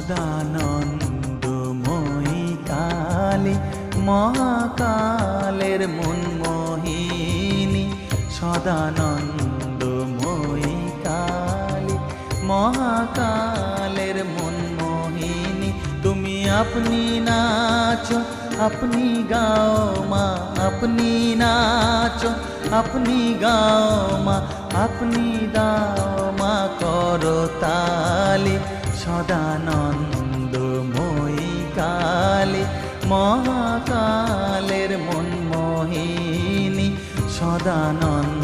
সদানন্দময়ী কালী মহাকালের মনমোহিনী, সদানন্দময়ী কালী মহাকালের মনমোহিনী। তুমি আপনি নাচো আপনি গাও মা, আপনি নাচো আপনি গাও মা, আপনি দাও মা করতালি। সদানন্দময়ী কালী মহাকালের মনমোহিনী, সদানন্দ